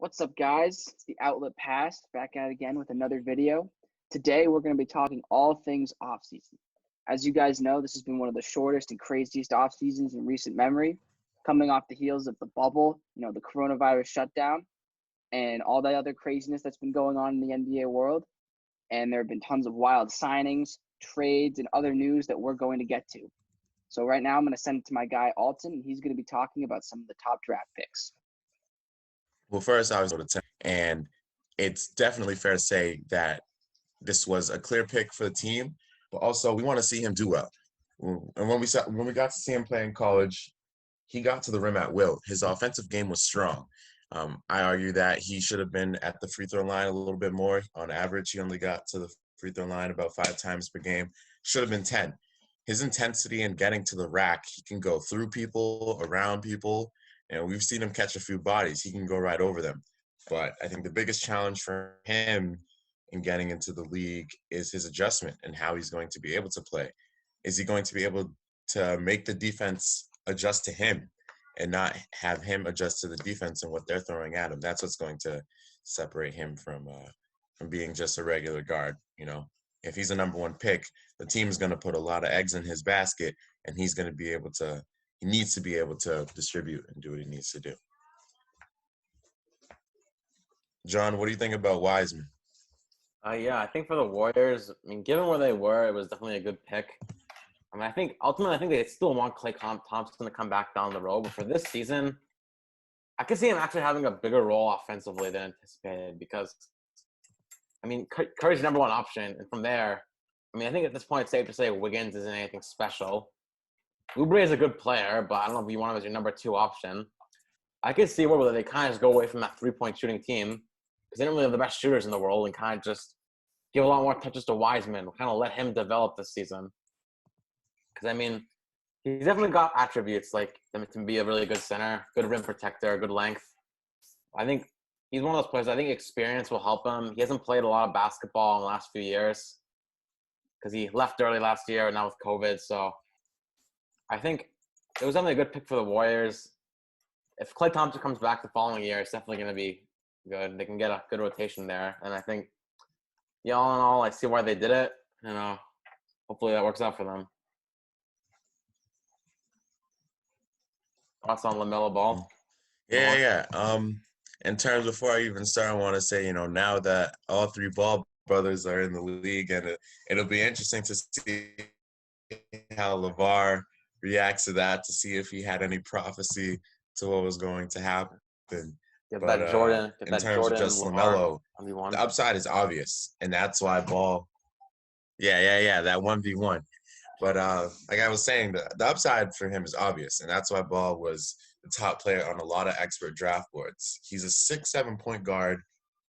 What's up, guys? It's the Outlet Pass back at it again with another video. Today, we're going to be talking all things offseason. As you guys know, this has been one of the shortest and craziest off seasons in recent memory, coming off the heels of the bubble, the coronavirus shutdown, and all that other craziness that's been going on in the NBA world. And there have been tons of wild signings, trades, and other news that we're going to get to. So right now, I'm going to send it to my guy, Alton, and he's going to be talking about some of the top draft picks. Well, first, I was able to and it's definitely fair to say that this was a clear pick for the team, but also we want to see him do well. And when we got to see him play in college, he got to the rim at will. His offensive game was strong. I argue that he should have been at the free throw line a little bit more. On average, he only got to the free throw line about 5 times per game. Should have been 10. His intensity in getting to the rack, he can go through people, around people, and we've seen him catch a few bodies. He can go right over them. But I think the biggest challenge for him in getting into the league is his adjustment and how he's going to be able to play. Is he going to be able to make the defense adjust to him and not have him adjust to the defense and what they're throwing at him? That's what's going to separate him from being just a regular guard. If he's a number one pick, the team's going to put a lot of eggs in his basket, and he's going to be able to. He needs to be able to distribute and do what he needs to do. John, what do you think about Wiseman? I think for the Warriors, given where they were, it was definitely a good pick. I think ultimately, they still want Klay Thompson to come back down the road. But for this season, I could see him actually having a bigger role offensively than anticipated because, Curry's the number one option. And from there, I think at this point, it's safe to say Wiggins isn't anything special. Oubre is a good player, but I don't know if you want him as your number 2 option. I could see where they kind of just go away from that 3-point shooting team because they don't really have the best shooters in the world and kind of just give a lot more touches to Wiseman, kind of let him develop this season. Because, he's definitely got attributes like to be a really good center, good rim protector, good length. I think he's one of those players. I think experience will help him. He hasn't played a lot of basketball in the last few years because he left early last year and now with COVID. So I think it was definitely a good pick for the Warriors. If Klay Thompson comes back the following year, it's definitely going to be good. They can get a good rotation there. And I think, all in all, I see why they did it. Hopefully that works out for them. Thoughts on LaMelo Ball? Yeah. In terms, before I even start, I want to say, now that all 3 Ball brothers are in the league, and it'll be interesting to see how LeVar reacts to that, to see if he had any prophecy to what was going to happen. In terms of just LaMelo, the upside is obvious, and that's why Ball. Yeah, that 1v1. But like I was saying, the upside for him is obvious, and that's why Ball was the top player on a lot of expert draft boards. He's a 6'7" point guard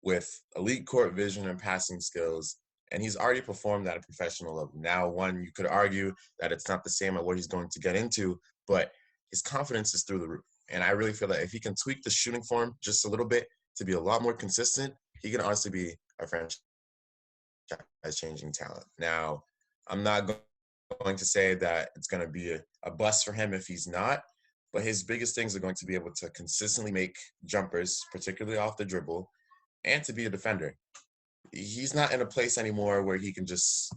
with elite court vision and passing skills, and he's already performed at a professional level. Now, you could argue that it's not the same at what he's going to get into, but his confidence is through the roof. And I really feel that if he can tweak the shooting form just a little bit to be a lot more consistent, he can honestly be a franchise-changing talent. Now, I'm not going to say that it's going to be a bust for him if he's not, but his biggest things are going to be able to consistently make jumpers, particularly off the dribble, and to be a defender. He's not in a place anymore where he can just,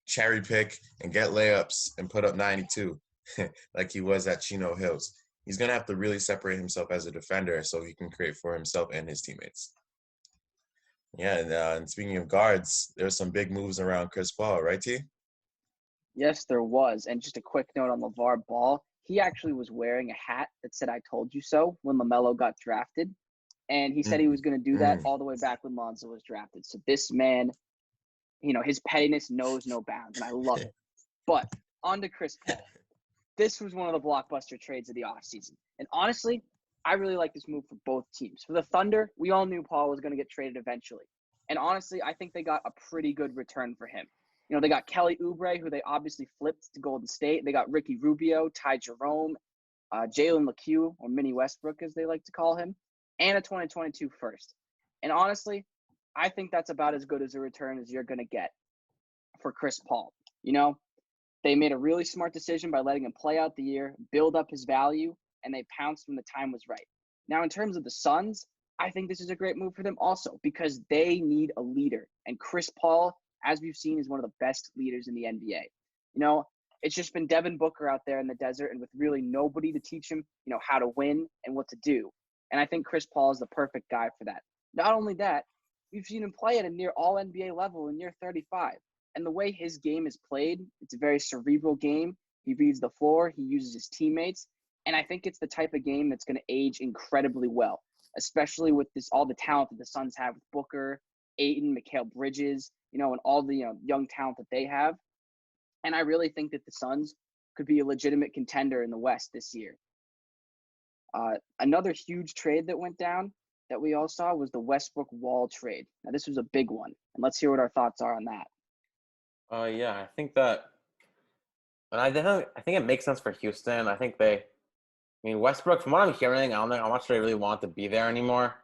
cherry pick and get layups and put up 92 like he was at Chino Hills. He's going to have to really separate himself as a defender so he can create for himself and his teammates. Yeah, and speaking of guards, there's some big moves around Chris Paul, right, T? Yes, there was. And just a quick note on LeVar Ball. He actually was wearing a hat that said, "I told you so," when LaMelo got drafted. And he said he was going to do that all the way back when Lonzo was drafted. So this man, his pettiness knows no bounds, and I love it. But on to Chris Paul. This was one of the blockbuster trades of the offseason. And honestly, I really like this move for both teams. For the Thunder, we all knew Paul was going to get traded eventually. And honestly, I think they got a pretty good return for him. They got Kelly Oubre, who they obviously flipped to Golden State. They got Ricky Rubio, Ty Jerome, Jalen LeCue, or Mini Westbrook, as they like to call him, and a 2022 first. And honestly, I think that's about as good as a return as you're going to get for Chris Paul. They made a really smart decision by letting him play out the year, build up his value, and they pounced when the time was right. Now, in terms of the Suns, I think this is a great move for them also because they need a leader. And Chris Paul, as we've seen, is one of the best leaders in the NBA. It's just been Devin Booker out there in the desert and with really nobody to teach him, how to win and what to do. And I think Chris Paul is the perfect guy for that. Not only that, we've seen him play at a near all NBA level in year 35. And the way his game is played, it's a very cerebral game. He reads the floor, he uses his teammates. And I think it's the type of game that's going to age incredibly well, especially with all the talent that the Suns have with Booker, Ayton, Mikal Bridges, and all the young talent that they have. And I really think that the Suns could be a legitimate contender in the West this year. Another huge trade that went down that we all saw was the Westbrook-Wall trade. Now, this was a big one, and let's hear what our thoughts are on that. Yeah, I think that, and I think it makes sense for Houston. Westbrook, from what I'm hearing, I'm not sure he really wanted to be there anymore.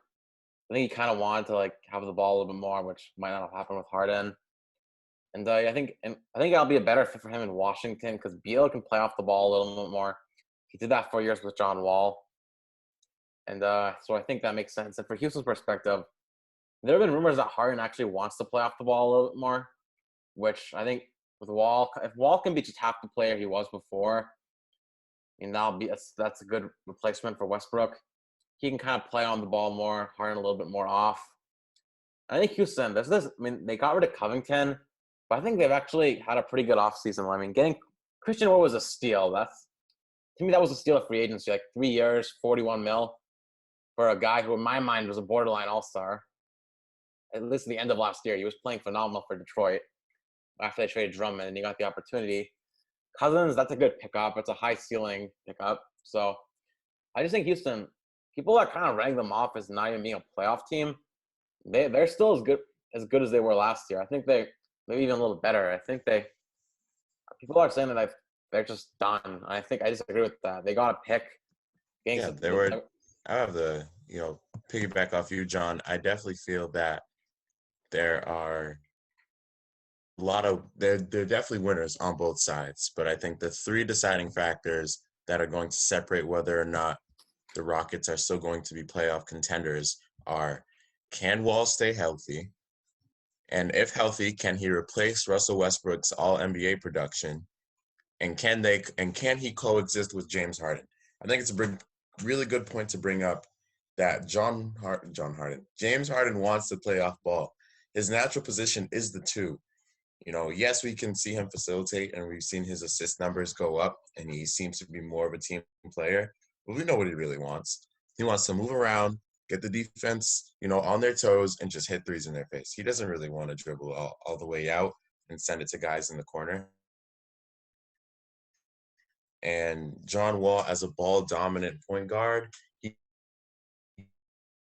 I think he kind of wanted to have the ball a little bit more, which might not have happened with Harden. And I think it'll be a better fit for him in Washington because Beal can play off the ball a little bit more. He did that for years with John Wall. And so I think that makes sense. And for Houston's perspective, there have been rumors that Harden actually wants to play off the ball a little bit more, which I think with Wall, if Wall can be just half the player he was before, that's a good replacement for Westbrook. He can kind of play on the ball more, Harden a little bit more off. I think Houston, they got rid of Covington, but I think they've actually had a pretty good offseason. Getting Christian Wood was a steal. To me, that was a steal of free agency, 3 years, $41 million for a guy who, in my mind, was a borderline all-star. At least at the end of last year, he was playing phenomenal for Detroit after they traded Drummond, and he got the opportunity. Cousins, that's a good pickup. It's a high ceiling pickup. So I just think Houston, people are kind of writing them off as not even being a playoff team. They're still as good as they were last year. I think maybe even a little better. I think people are saying that they're just done. I disagree with that. They got a pick. Yeah, they were. I have piggyback off you, John. I definitely feel that there are they're definitely winners on both sides, but I think the three deciding factors that are going to separate whether or not the Rockets are still going to be playoff contenders are: can Wall stay healthy? And if healthy, can he replace Russell Westbrook's all-NBA production? And can he coexist with James Harden? I think it's a really good point to bring up that James Harden wants to play off ball. His natural position is the 2. Yes, we can see him facilitate, and we've seen his assist numbers go up, and he seems to be more of a team player. But we know what he really wants. He wants to move around, get the defense, on their toes, and just hit threes in their face. He doesn't really want to dribble all the way out and send it to guys in the corner. And John Wall, as a ball-dominant point guard, he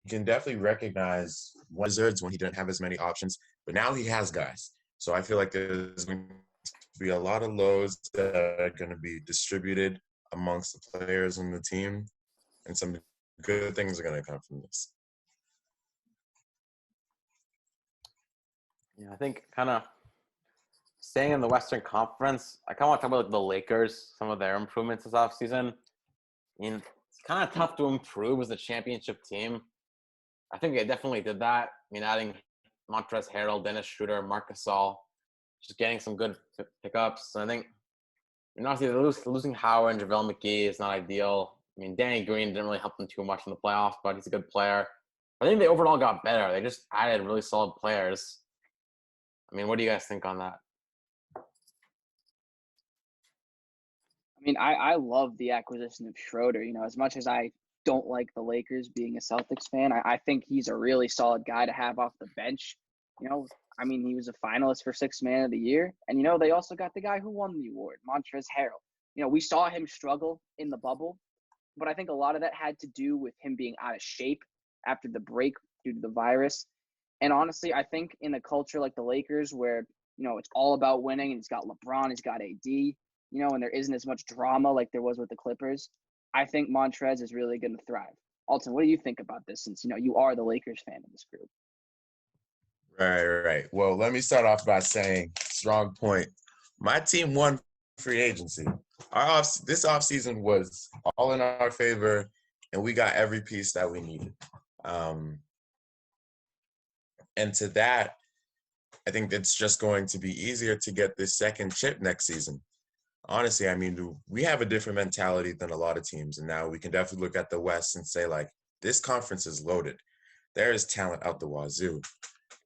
can definitely recognize Wizards when he didn't have as many options, but now he has guys. So I feel like there's going to be a lot of loads that are going to be distributed amongst the players on the team, and some good things are going to come from this. Yeah, I think kind of staying in the Western Conference, I kind of want to talk about the Lakers, some of their improvements this offseason. It's kind of tough to improve as a championship team. I think they definitely did that. Adding Montrezl Harrell, Dennis Schroeder, Marc Gasol, just getting some good pickups. And I think, obviously, losing Howard and JaVale McGee is not ideal. Danny Green didn't really help them too much in the playoffs, but he's a good player. I think they overall got better. They just added really solid players. What do you guys think on that? I love the acquisition of Schroeder. As much as I don't like the Lakers being a Celtics fan, I think he's a really solid guy to have off the bench. He was a finalist for Sixth Man of the Year. And, they also got the guy who won the award, Montrezl Harrell. We saw him struggle in the bubble, but I think a lot of that had to do with him being out of shape after the break due to the virus. And honestly, I think in a culture like the Lakers where, it's all about winning and he's got LeBron, he's got AD, and there isn't as much drama like there was with the Clippers, I think Montrez is really going to thrive. Alton, what do you think about this since, you are the Lakers fan of this group? Right. Well, let me start off by saying, strong point. My team won free agency. This offseason was all in our favor, and we got every piece that we needed. And to that, I think it's just going to be easier to get this second chip next season. Honestly, I mean, we have a different mentality than a lot of teams. And now we can definitely look at the West and say, like, this conference is loaded. There is talent out the wazoo.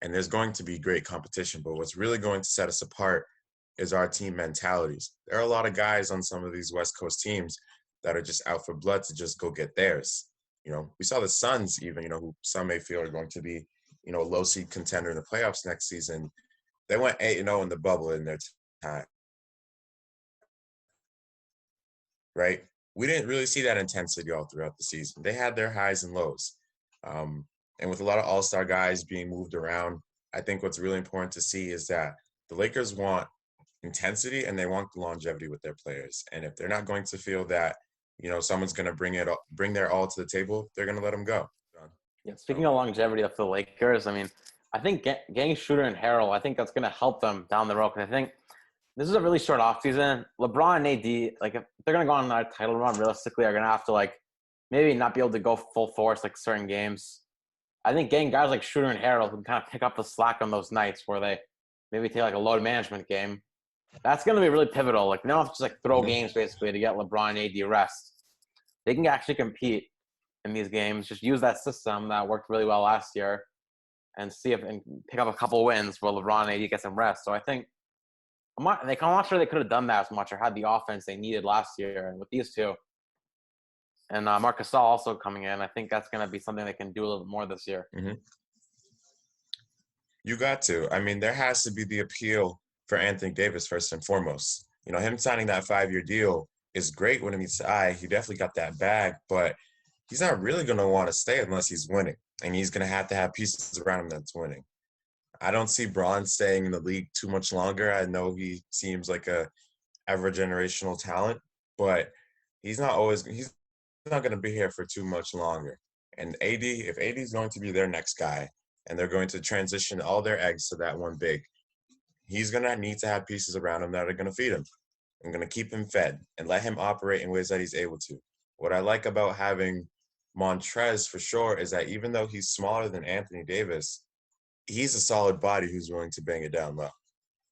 And there's going to be great competition. But what's really going to set us apart is our team mentalities. There are a lot of guys on some of these West Coast teams that are just out for blood to just go get theirs. You know, we saw the Suns even, you know, who some may feel are going to be, you know, a low seed contender in the playoffs next season. They went 8-0 in the bubble in their time, right? We didn't really see that intensity all throughout the season. They had their highs and lows. And with a lot of all-star guys being moved around, I think what's really important to see is that the Lakers want intensity and they want longevity with their players. And if they're not going to feel that, you know, someone's going to bring their all to the table, they're going to let them go. Yeah, speaking of longevity of the Lakers, I mean, I think getting Shooter and Harrell, I think that's going to help them down the road. Because I think this is a really short offseason. LeBron and AD, like, if they're going to go on a title run, realistically, are going to have to, like, maybe not be able to go full force, like, certain games. I think getting guys like Shooter and Harrell who can kind of pick up the slack on those nights where they maybe take, like, a load management game, that's going to be really pivotal. Like, they don't have to just, like, throw games, basically, to get LeBron and AD rest. They can actually compete in these games. Just use that system that worked really well last year and see if and pick up a couple wins where LeBron and AD get some rest. So I think I'm not sure they could have done that as much or had the offense they needed last year. And with these two, and Marc Gasol also coming in, I think that's going to be something they can do a little bit more this year. Mm-hmm. You got to. I mean, there has to be the appeal for Anthony Davis first and foremost. You know, him signing that 5-year deal is great when it meets the eye. He definitely got that bag, but he's not really going to want to stay unless he's winning. And he's going to have pieces around him that's winning. I don't see Braun staying in the league too much longer. I know he seems like a ever generational talent, but he's not going to be here for too much longer. And if AD is going to be their next guy and they're going to transition all their eggs to that one big, he's going to need to have pieces around him that are going to feed him and going to keep him fed and let him operate in ways that he's able to. What I like about having Montrez for sure is that even though he's smaller than Anthony Davis, he's a solid body who's willing to bang it down low,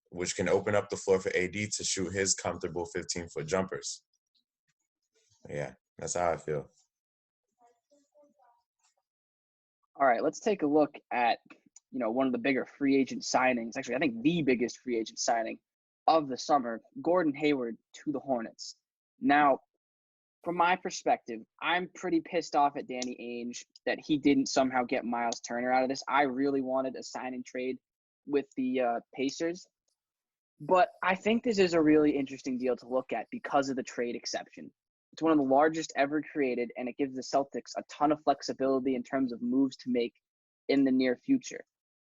which can open up the floor for AD to shoot his comfortable 15-foot jumpers. Yeah, that's how I feel. All right, let's take a look at, you know, one of the bigger free agent signings. Actually, I think the biggest free agent signing of the summer, Gordon Hayward to the Hornets. Now, from my perspective, I'm pretty pissed off at Danny Ainge that he didn't somehow get Miles Turner out of this. I really wanted a sign and trade with the Pacers. But I think this is a really interesting deal to look at because of the trade exception. It's one of the largest ever created, and it gives the Celtics a ton of flexibility in terms of moves to make in the near future.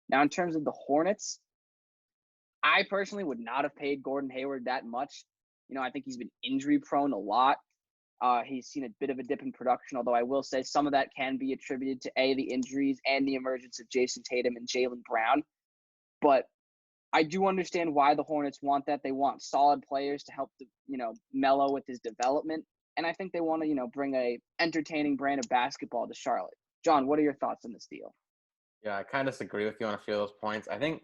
Now, in terms of the Hornets, I personally would not have paid Gordon Hayward that much. You know, I think he's been injury prone a lot. He's seen a bit of a dip in production, although I will say some of that can be attributed to the injuries and the emergence of Jason Tatum and Jaylen Brown. But I do understand why the Hornets want that. They want solid players to help, Melo with his development. And I think they want to, bring a entertaining brand of basketball to Charlotte. John, what are your thoughts on this deal? Yeah, I kind of disagree with you on a few of those points. I think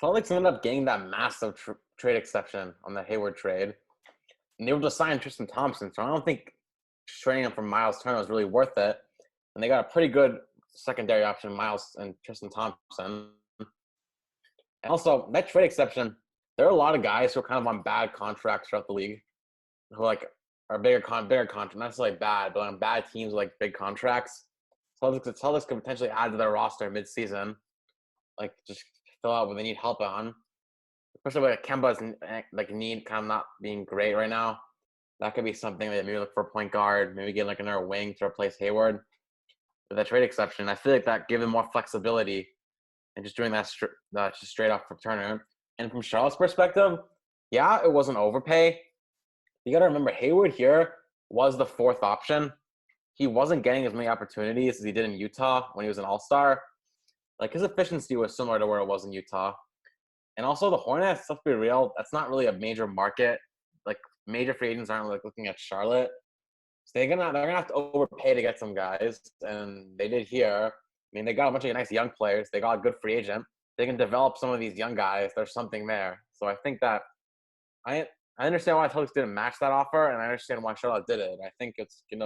Celtics ended up getting that massive trade exception on the Hayward trade. And they were just signing Tristan Thompson. So I don't think trading him for Miles Turner was really worth it. And they got a pretty good secondary option, Miles and Tristan Thompson. And also, that trade exception, there are a lot of guys who are kind of on bad contracts throughout the league who are bigger contracts, not necessarily bad, but on bad teams like big contracts. Celtics could potentially add to their roster mid-season, like just fill out what they need help on. Especially like Kemba's need kind of not being great right now. That could be something that maybe look for a point guard, maybe get like another wing to replace Hayward. With that trade exception, I feel like that gave them more flexibility and just doing that just straight off for Turner. And from Charlotte's perspective, yeah, it was an overpay. You got to remember, Hayward here was the fourth option. He wasn't getting as many opportunities as he did in Utah when he was an all-star. Like, his efficiency was similar to where it was in Utah. And also the Hornets, let's be real, that's not really a major market. Like, major free agents aren't like looking at Charlotte. So they're gonna have to overpay to get some guys, and they did here. I mean, they got a bunch of nice young players. They got a good free agent. They can develop some of these young guys. There's something there. So I think that I understand why Celtics didn't match that offer, and I understand why Charlotte did it. I think it's it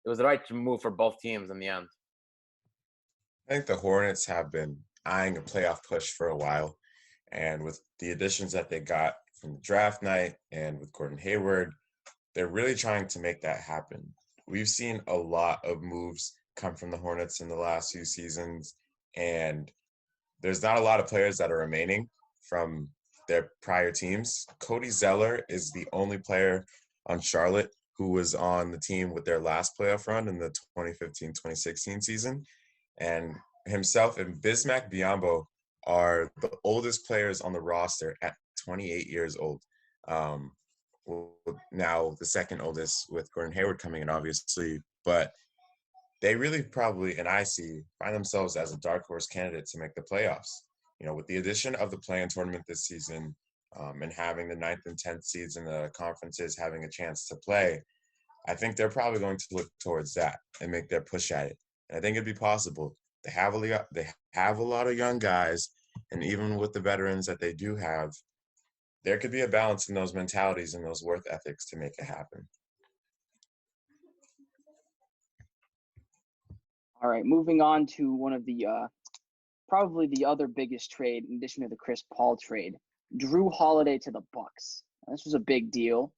was the right move for both teams in the end. I think the Hornets have been eyeing a playoff push for a while. And with the additions that they got from the draft night and with Gordon Hayward, they're really trying to make that happen. We've seen a lot of moves come from the Hornets in the last few seasons, and there's not a lot of players that are remaining from their prior teams. Cody Zeller is the only player on Charlotte who was on the team with their last playoff run in the 2015-2016 season. And himself and Bismack Biyombo are the oldest players on the roster at 28 years old. Now the second oldest with Gordon Hayward coming in, obviously, but they really probably, and I see, find themselves as a dark horse candidate to make the playoffs. With the addition of the play-in tournament this season, and having the 9th and 10th seeds in the conferences having a chance to play, I think they're probably going to look towards that and make their push at it. And I think it'd be possible. They have a lot of young guys, and even with the veterans that they do have, there could be a balance in those mentalities and those work ethics to make it happen. All right, moving on to one of the probably the other biggest trade in addition to the Chris Paul trade, Drew Holiday to the Bucks. This was a big deal.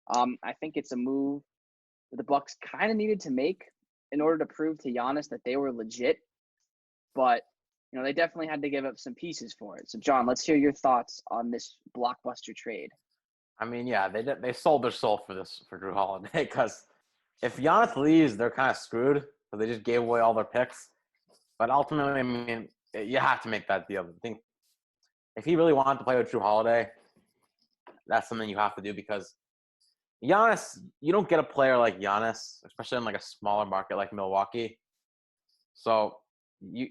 I think it's a move that the Bucks kind of needed to make in order to prove to Giannis that they were legit. But they definitely had to give up some pieces for it. So, John, let's hear your thoughts on this blockbuster trade. I mean, yeah, they sold their soul for Drew Holiday because if Giannis leaves, they're kind of screwed. So they just gave away all their picks. But ultimately, I mean, you have to make that deal. I think if he really wanted to play with Drew Holiday, that's something you have to do because Giannis, you don't get a player like Giannis, especially in like a smaller market like Milwaukee. So you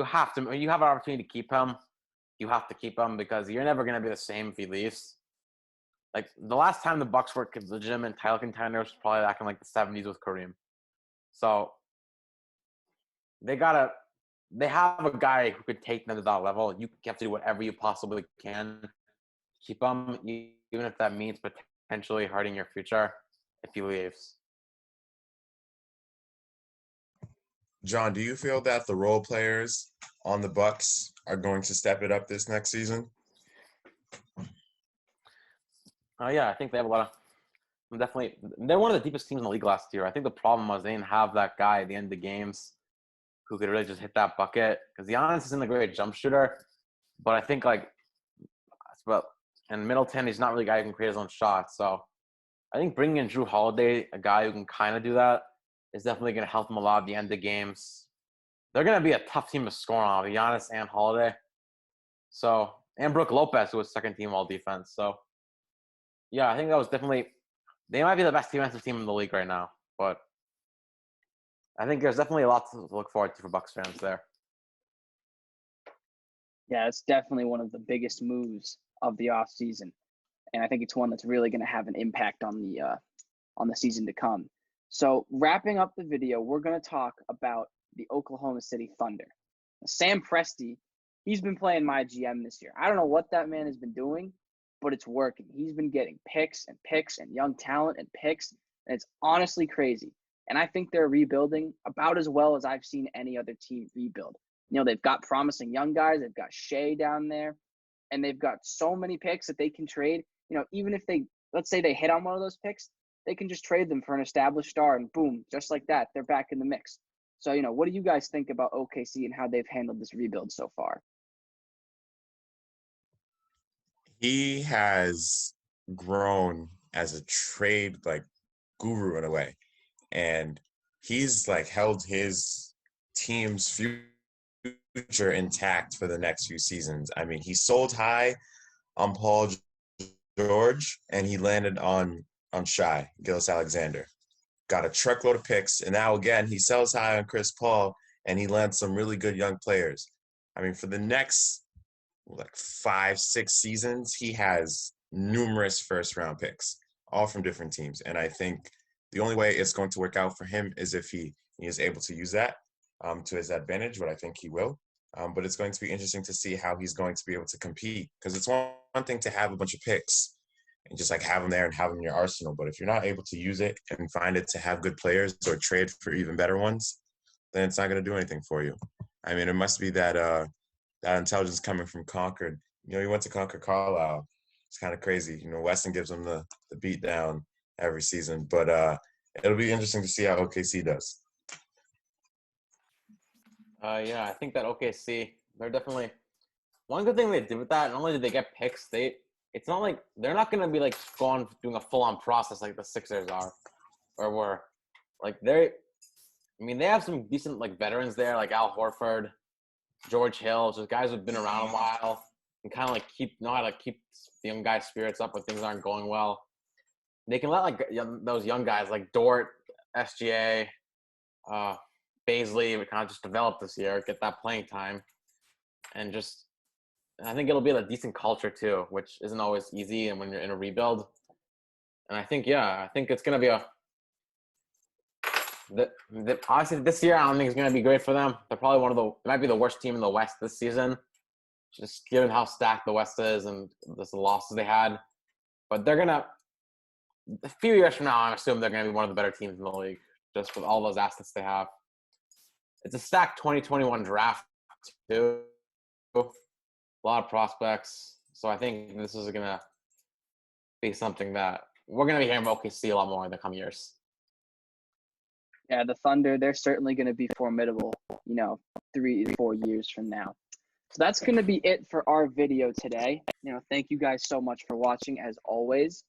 have to, when you have an opportunity to keep him, you have to keep him because you're never going to be the same if he leaves. Like the last time the Bucks were legitimate title contenders was probably back in like the 70s with Kareem. So they have a guy who could take them to that level. You have to do whatever you possibly can to keep him, even if that means potentially hurting your future if he leaves. John, do you feel that the role players on the Bucks are going to step it up this next season? Yeah, I think they have a lot of definitely. They're one of the deepest teams in the league last year. I think the problem was they didn't have that guy at the end of the games who could really just hit that bucket. Because Giannis isn't a great jump shooter, but I think and Middleton, he's not really a guy who can create his own shots. So I think bringing in Drew Holiday, a guy who can kind of do that, is definitely going to help them a lot at the end of games. They're going to be a tough team to score on, Giannis and Holiday. So, and Brook Lopez, who was second team all defense. So, yeah, I think that was definitely – they might be the best defensive team in the league right now. But I think there's definitely a lot to look forward to for Bucks fans there. Yeah, it's definitely one of the biggest moves of the offseason. And I think it's one that's really going to have an impact on the season to come. So wrapping up the video, we're going to talk about the Oklahoma City Thunder. Sam Presti, he's been playing my GM this year. I don't know what that man has been doing, but it's working. He's been getting picks and young talent and picks, and it's honestly crazy. And I think they're rebuilding about as well as I've seen any other team rebuild. They've got promising young guys. They've got Shea down there, and they've got so many picks that they can trade. Even if let's say they hit on one of those picks, they can just trade them for an established star, and boom, just like that, they're back in the mix. So, what do you guys think about OKC and how they've handled this rebuild so far? He has grown as a trade guru in a way, and he's held his team's future intact for the next few seasons. I mean, he sold high on Paul George, and he landed on Shai Gilgeous-Alexander. Got a truckload of picks, and now again he sells high on Chris Paul, and he lands some really good young players. I mean, for the next 5-6 seasons, he has numerous first-round picks, all from different teams. And I think The only way it's going to work out for him is if he is able to use that to his advantage, but I think he will. But it's going to be interesting to see how he's going to be able to compete, because it's one thing to have a bunch of picks and just like have them there and have them in your arsenal. But if you're not able to use it and find it to have good players or trade for even better ones, then it's not going to do anything for you. I mean, it must be that that intelligence coming from Concord. He went to Concord Carlisle. It's kind of crazy. Weston gives him the beat down every season. But it'll be interesting to see how OKC does. Yeah, I think that OKC, they're definitely one good thing they did with that. Not only did they get picks, it's not like they're not gonna be like doing a full on process like the Sixers are, or were. Like they have some decent like veterans there, like Al Horford, George Hill, just guys who've been around a while and kind of like know how to keep the young guys' spirits up when things aren't going well. They can let like those young guys like Dort, SGA, Baisley, we kind of just develop this year, get that playing time, and I think it'll be a decent culture too, which isn't always easy, and when you're in a rebuild. And I think it's gonna be honestly this year I don't think it's gonna be great for them. They're probably it might be the worst team in the West this season, just given how stacked the West is and the losses they had. But they're gonna, a few years from now, I assume they're gonna be one of the better teams in the league, just with all those assets they have. It's a stacked 2021 draft too. A lot of prospects. So I think this is going to be something that we're going to be hearing about OKC a lot more in the coming years. Yeah, the Thunder, they're certainly going to be formidable, 3-4 years from now. So that's going to be it for our video today. Thank you guys so much for watching as always.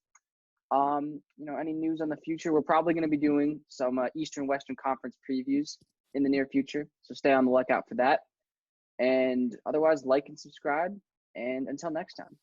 Any news on the future, we're probably going to be doing some Eastern Western Conference previews in the near future. So stay on the lookout for that. And otherwise, like and subscribe. And until next time.